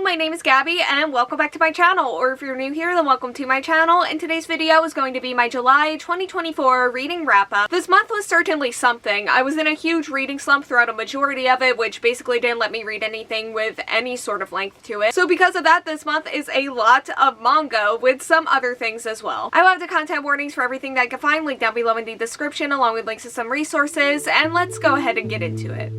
my name is Gabby and welcome back to my channel, or if you're new here then welcome to my channel, and today's video is going to be my July 2024 reading wrap-up. This month was certainly something. I was in a huge reading slump throughout a majority of it, which basically didn't let me read anything with any sort of length to it. So because of that, this month is a lot of manga with some other things as well. I will have the content warnings for everything that I can find linked down below in the description, along with links to some resources, and let's go ahead and get into it.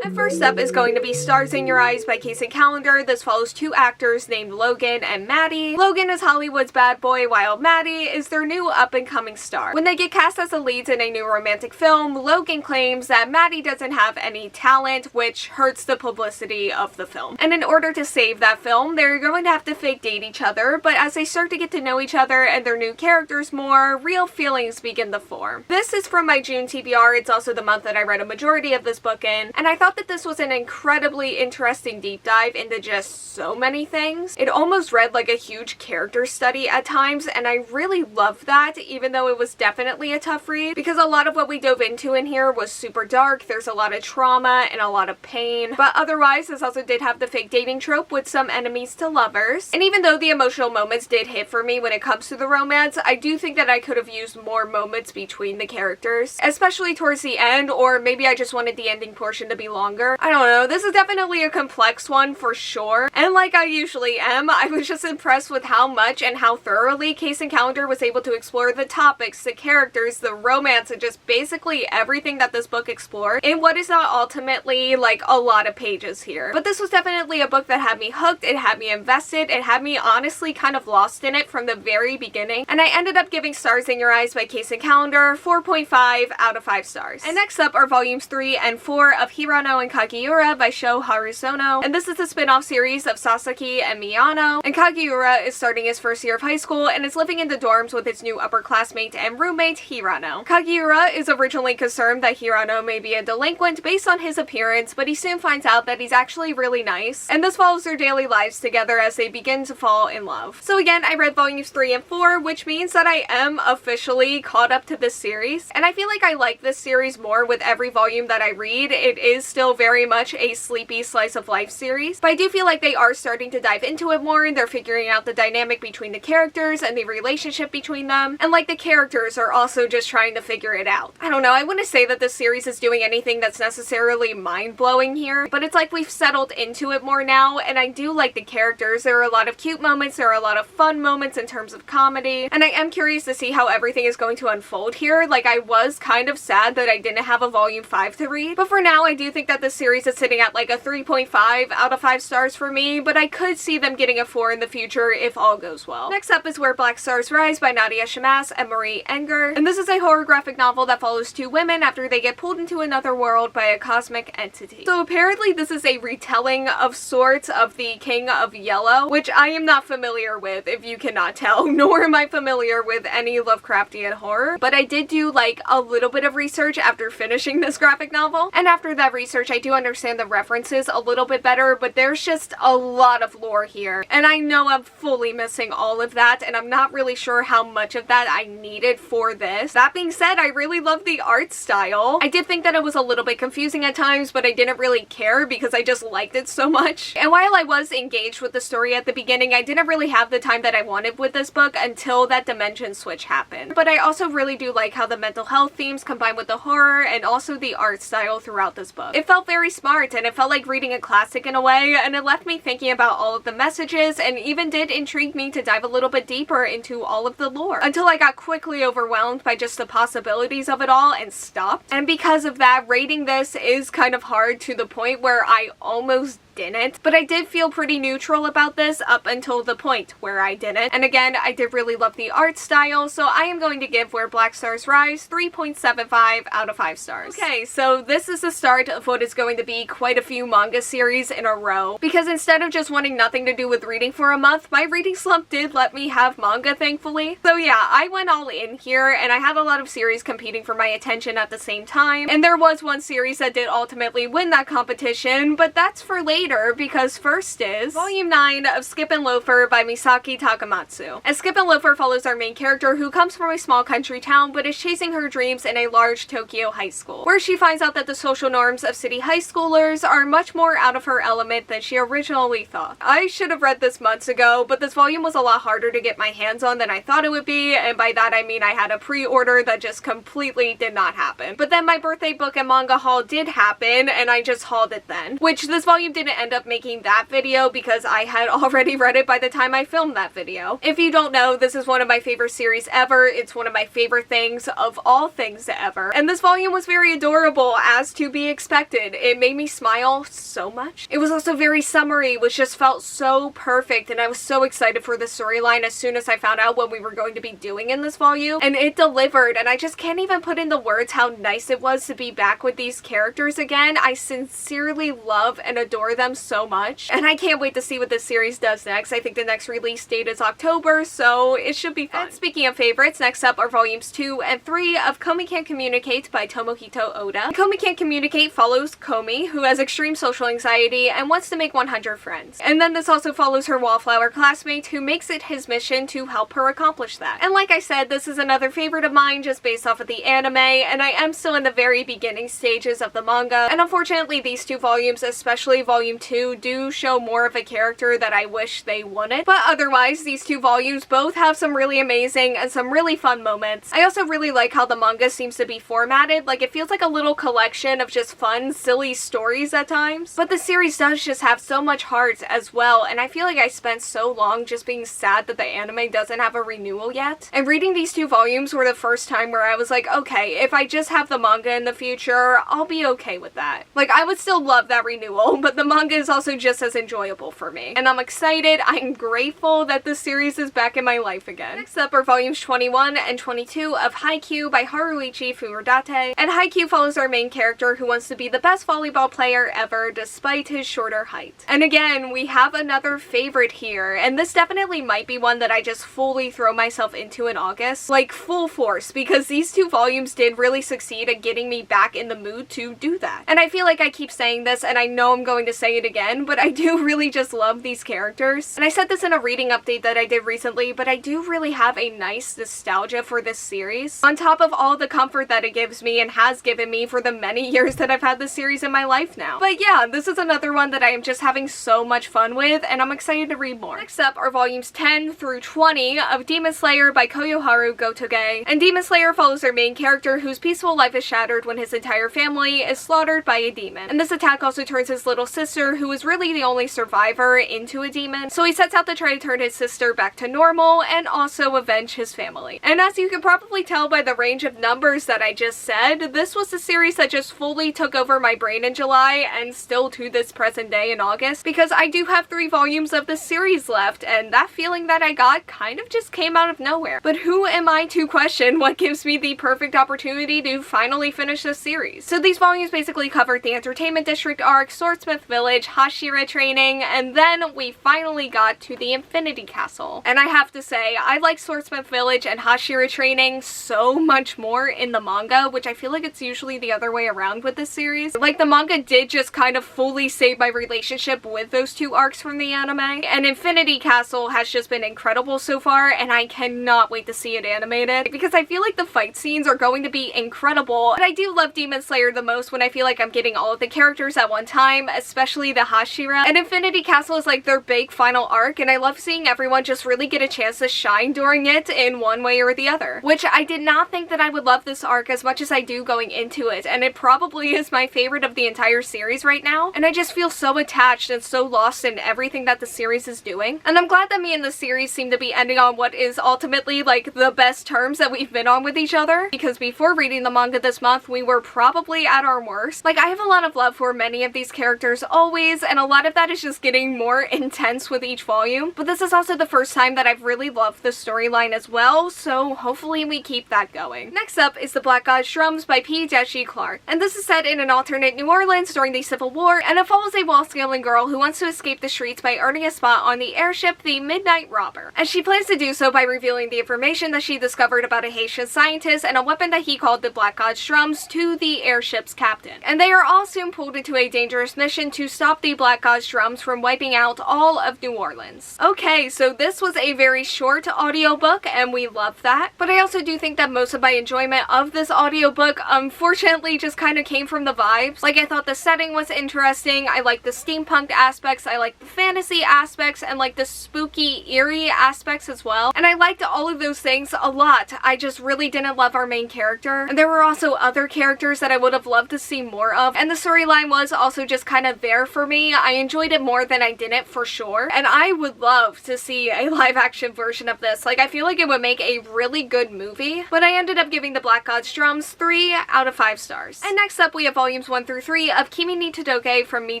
And first up is going to be Stars in Your Eyes by Kacen Callender. This follows two actors named Logan and Maddie. Logan is Hollywood's bad boy, while Maddie is their new up-and-coming star. When they get cast as the leads in a new romantic film, Logan claims that Maddie doesn't have any talent, which hurts the publicity of the film. And in order to save that film, they're going to have to fake date each other, but as they start to get to know each other and their new characters more, real feelings begin to form. This is from my June TBR. It's also the month that I read a majority of this book in, and I thought that this was an incredibly interesting deep dive into just so many things. It almost read like a huge character study at times, and I really loved that, even though it was definitely a tough read, because a lot of what we dove into in here was super dark. There's a lot of trauma and a lot of pain, but otherwise this also did have the fake dating trope with some enemies to lovers. And even though the emotional moments did hit for me when it comes to the romance, I do think that I could have used more moments between the characters, especially towards the end, or maybe I just wanted the ending portion to be longer. I don't know, this is definitely a complex one for sure, and like I usually am, I was just impressed with how much and how thoroughly Kacen Callender was able to explore the topics, the characters, the romance, and just basically everything that this book explored in what is not ultimately like a lot of pages here. But this was definitely a book that had me hooked, it had me invested, it had me honestly kind of lost in it from the very beginning, and I ended up giving Stars in Your Eyes by Kacen Callender 4.5 out of 5 stars. And next up are volumes 3 and 4 of Hirano and Kagiura by Shou Harusono, and this is the spin-off series of Sasaki and Miyano. And Kagiura is starting his first year of high school and is living in the dorms with his new upperclassmate and roommate Hirano. Kagiura is originally concerned that Hirano may be a delinquent based on his appearance, but he soon finds out that he's actually really nice, and this follows their daily lives together as they begin to fall in love. So again, I read volumes 3 and 4, which means that I am officially caught up to this series, and I feel like I like this series more with every volume that I read. It is still very much a sleepy slice of life series, but I do feel like they are starting to dive into it more, and they're figuring out the dynamic between the characters and the relationship between them, and like the characters are also just trying to figure it out. I don't know, I wouldn't say that this series is doing anything that's necessarily mind-blowing here, but it's like we've settled into it more now, and I do like the characters. There are a lot of cute moments, there are a lot of fun moments in terms of comedy, and I am curious to see how everything is going to unfold here. Like, I was kind of sad that I didn't have a volume 5 to read, but for now I do think that this series is sitting at like a 3.5 out of 5 stars for me, but I could see them getting a 4 in the future if all goes well. Next up is Where Black Stars Rise by Nadia, Shammas, and Marie Enger, and this is a horror graphic novel that follows two women after they get pulled into another world by a cosmic entity. So apparently this is a retelling of sorts of the King of Yellow, which I am not familiar with, if you cannot tell, nor am I familiar with any Lovecraftian horror, but I did do like a little bit of research after finishing this graphic novel, and after that research I do understand the references a little bit better, but there's just a lot of lore here, and I know I'm fully missing all of that, and I'm not really sure how much of that I needed for this. That being said, I really love the art style. I did think that it was a little bit confusing at times, but I didn't really care because I just liked it so much. And while I was engaged with the story at the beginning, I didn't really have the time that I wanted with this book until that dimension switch happened. But I also really do like how the mental health themes combine with the horror and also the art style throughout this book. It felt very smart, and it felt like reading a classic in a way, and it left me thinking about all of the messages, and even did intrigue me to dive a little bit deeper into all of the lore, until I got quickly overwhelmed by just the possibilities of it all and stopped. And because of that, rating this is kind of hard, to the point where I almost didn't, but I did feel pretty neutral about this up until the point where I didn't. And again, I did really love the art style, so I am going to give Where Black Stars Rise 3.75 out of 5 stars. Okay, so this is the start of what is going to be quite a few manga series in a row, because instead of just wanting nothing to do with reading for a month, my reading slump did let me have manga, thankfully. So yeah, I went all in here, and I had a lot of series competing for my attention at the same time, and there was one series that did ultimately win that competition, but that's for later. later, because first is Volume 9 of Skip and Loafer by Misaki Takamatsu. As Skip and Loafer follows our main character who comes from a small country town but is chasing her dreams in a large Tokyo high school, where she finds out that the social norms of city high schoolers are much more out of her element than she originally thought. I should have read this months ago, but this volume was a lot harder to get my hands on than I thought it would be, and by that I mean I had a pre-order that just completely did not happen. But then my birthday book and manga haul did happen, and I just hauled it then. Which this volume didn't end up making that video because I had already read it by the time I filmed that video. If you don't know, this is one of my favorite series ever. It's one of my favorite things of all things ever. And this volume was very adorable, as to be expected. It made me smile so much. It was also very summery, which just felt so perfect, and I was so excited for the storyline as soon as I found out what we were going to be doing in this volume, and it delivered, and I just can't even put into words how nice it was to be back with these characters again. I sincerely love and adore them so much, and I can't wait to see what this series does next. I think the next release date is October, so it should be fun. And speaking of favorites, next up are volumes 2 and 3 of Komi Can't Communicate by Tomohito Oda. Komi Can't Communicate follows Komi, who has extreme social anxiety and wants to make 100 friends. And then this also follows her wallflower classmate, who makes it his mission to help her accomplish that. And like I said, this is another favorite of mine just based off of the anime, and I am still in the very beginning stages of the manga, and unfortunately these two volumes, especially volume 2, do show more of a character that I wish they wouldn't. But otherwise, these two volumes both have some really amazing and some really fun moments. I also really like how the manga seems to be formatted. Like, it feels like a little collection of just fun, silly stories at times. But the series does just have so much heart as well, and I feel like I spent so long just being sad that the anime doesn't have a renewal yet. And reading these two volumes were the first time where I was like, okay, if I just have the manga in the future, I'll be okay with that. Like, I would still love that renewal, but the manga is also just as enjoyable for me. And I'm excited, I'm grateful that this series is back in my life again. Next up are volumes 21 and 22 of Haikyu by Haruichi Furudate. And Haikyu follows our main character who wants to be the best volleyball player ever despite his shorter height. And again, we have another favorite here, and this definitely might be one that I just fully throw myself into in August. Like, full force, because these two volumes did really succeed at getting me back in the mood to do that. And I feel like I keep saying this, and I know I'm going to say it again, but I do really just love these characters. And I said this in a reading update that I did recently, but I do really have a nice nostalgia for this series, on top of all the comfort that it gives me and has given me for the many years that I've had this series in my life now. But yeah, this is another one that I am just having so much fun with, and I'm excited to read more. Next up are volumes 10 through 20 of Demon Slayer by Koyoharu Gotouge. And Demon Slayer follows our main character whose peaceful life is shattered when his entire family is slaughtered by a demon. And this attack also turns his little sister, who is really the only survivor, into a demon. So he sets out to try to turn his sister back to normal and also avenge his family. And as you can probably tell by the range of numbers that I just said, this was the series that just fully took over my brain in July and still to this present day in August, because I do have 3 volumes of the series left, and that feeling that I got kind of just came out of nowhere. But who am I to question what gives me the perfect opportunity to finally finish this series? So these volumes basically covered the Entertainment District arc, Swordsmith Village, Hashira training, and then we finally got to the Infinity Castle. And I have to say, I like Swordsmith Village and Hashira training so much more in the manga, which I feel like it's usually the other way around with this series. Like, the manga did just kind of fully save my relationship with those two arcs from the anime, and Infinity Castle has just been incredible so far, and I cannot wait to see it animated, because I feel like the fight scenes are going to be incredible. But I do love Demon Slayer the most when I feel like I'm getting all of the characters at one time, especially the Hashira, and Infinity Castle is like their big final arc, and I love seeing everyone just really get a chance to shine during it in one way or the other, which I did not think that I would love this arc as much as I do going into it, and it probably is my favorite of the entire series right now, and I just feel so attached and so lost in everything that the series is doing. And I'm glad that me and the series seem to be ending on what is ultimately like the best terms that we've been on with each other, because before reading the manga this month, we were probably at our worst. Like, I have a lot of love for many of these characters always, and a lot of that is just getting more intense with each volume, but this is also the first time that I've really loved the storyline as well, so hopefully we keep that going. Next up is The Black God's Drums by P. Clark, and this is set in an alternate New Orleans during the Civil War, and it follows a wall-scaling girl who wants to escape the streets by earning a spot on the airship the Midnight Robber, and she plans to do so by revealing the information that she discovered about a Haitian scientist and a weapon that he called the Black God's Drums to the airship's captain. And they are all soon pulled into a dangerous mission to stop the Black God's drums from wiping out all of New Orleans. Okay, so this was a very short audiobook, and we love that. But I also do think that most of my enjoyment of this audiobook, unfortunately, just kind of came from the vibes. Like, I thought the setting was interesting, I liked the steampunk aspects, I liked the fantasy aspects, and like the spooky, eerie aspects as well. And I liked all of those things a lot. I just really didn't love our main character. And there were also other characters that I would have loved to see more of. And the storyline was also just kind of there for me. I enjoyed it more than I didn't, for sure. And I would love to see a live action version of this. Like, I feel like it would make a really good movie. But I ended up giving the Black God's Drums 3 out of 5 stars. And next up we have volumes 1 through 3 of Kimi ni Todoke From Me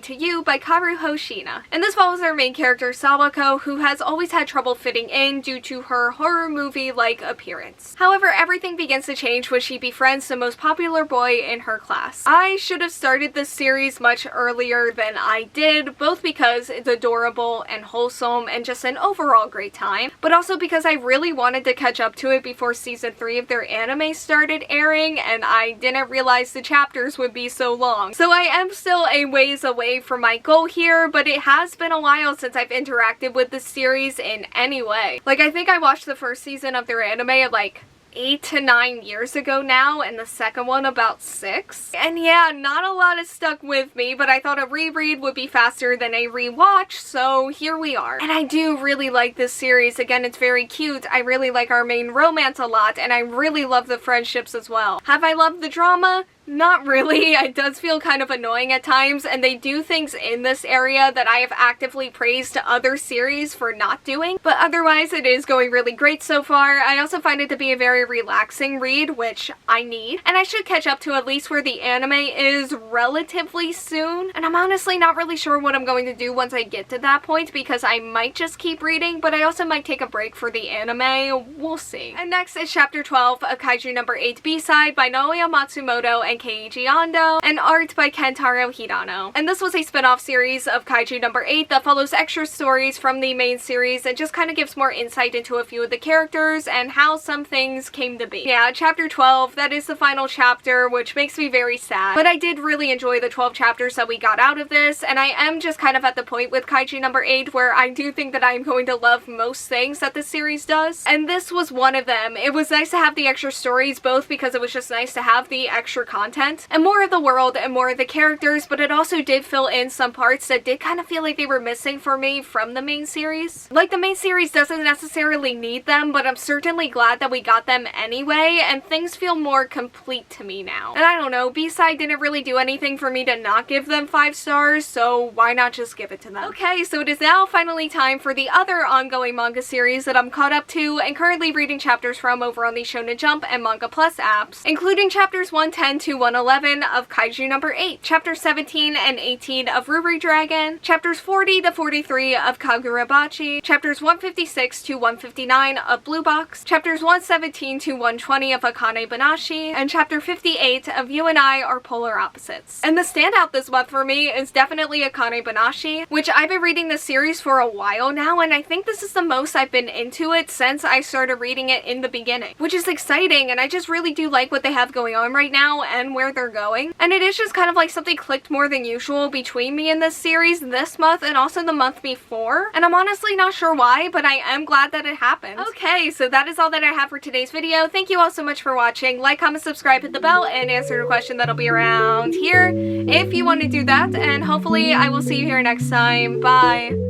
to You by Karuho Shiina. And this follows our main character Sawako, who has always had trouble fitting in due to her horror movie-like appearance. However, everything begins to change when she befriends the most popular boy in her class. I should have started this series much earlier than I did, both because it's adorable and wholesome and just an overall great time, but also because I really wanted to catch up to it before season 3 of their anime started airing, and I didn't realize the chapters would be so long. So I am still a ways away from my goal here, but it has been a while since I've interacted with the series in any way. Like, I think I watched the first season of their anime like 8 to 9 years ago now, and the second one about 6. And yeah, not a lot has stuck with me, but I thought a reread would be faster than a rewatch, so here we are. And I do really like this series. Again, it's very cute. I really like our main romance a lot, and I really love the friendships as well. Have I loved the drama? Not really. It does feel kind of annoying at times, and they do things in this area that I have actively praised to other series for not doing, but otherwise it is going really great so far. I also find it to be a very relaxing read, which I need, and I should catch up to at least where the anime is relatively soon, and I'm honestly not really sure what I'm going to do once I get to that point, because I might just keep reading, but I also might take a break for the anime. We'll see. And next is chapter 12 of Kaiju number 8 B-side by Naoya Matsumoto and Keiji Ando, and art by Kentaro Hirano. And this was a spin-off series of Kaiju number 8 that follows extra stories from the main series and just kind of gives more insight into a few of the characters and how some things came to be. Yeah, chapter 12, that is the final chapter, which makes me very sad. But I did really enjoy the 12 chapters that we got out of this, and I am just kind of at the point with Kaiju number 8 where I do think that I'm going to love most things that the series does, and this was one of them. It was nice to have the extra stories, both because it was just nice to have the extra content and more of the world and more of the characters, but it also did fill in some parts that did kind of feel like they were missing for me from the main series. Like, the main series doesn't necessarily need them, but I'm certainly glad that we got them anyway, and things feel more complete to me now. And I don't know, B-side didn't really do anything for me to not give them 5 stars, so why not just give it to them? Okay, so it is now finally time for the other ongoing manga series that I'm caught up to and currently reading chapters from over on the Shonen Jump and Manga Plus apps, including chapters 110 to 111 of Kaiju number 8, chapters 17 and 18 of Ruri Dragon, chapters 40 to 43 of Kagiura Bachi, chapters 156 to 159 of Blue Box, chapters 117 to 120 of Akane Banashi, and chapter 58 of You and I Are Polar Opposites. And the standout this month for me is definitely Akane Banashi, which I've been reading this series for a while now, and I think this is the most I've been into it since I started reading it in the beginning, which is exciting, and I just really do like what they have going on right now and where they're going. And it is just kind of like something clicked more than usual between me and this series this month and also the month before, and I'm honestly not sure why, but I am glad that it happened. Okay, so that is all that I have for today's video. Thank you all so much for watching. Like, comment, subscribe, hit the bell, and answer the question that'll be around here if you want to do that, and hopefully I will see you here next time. Bye!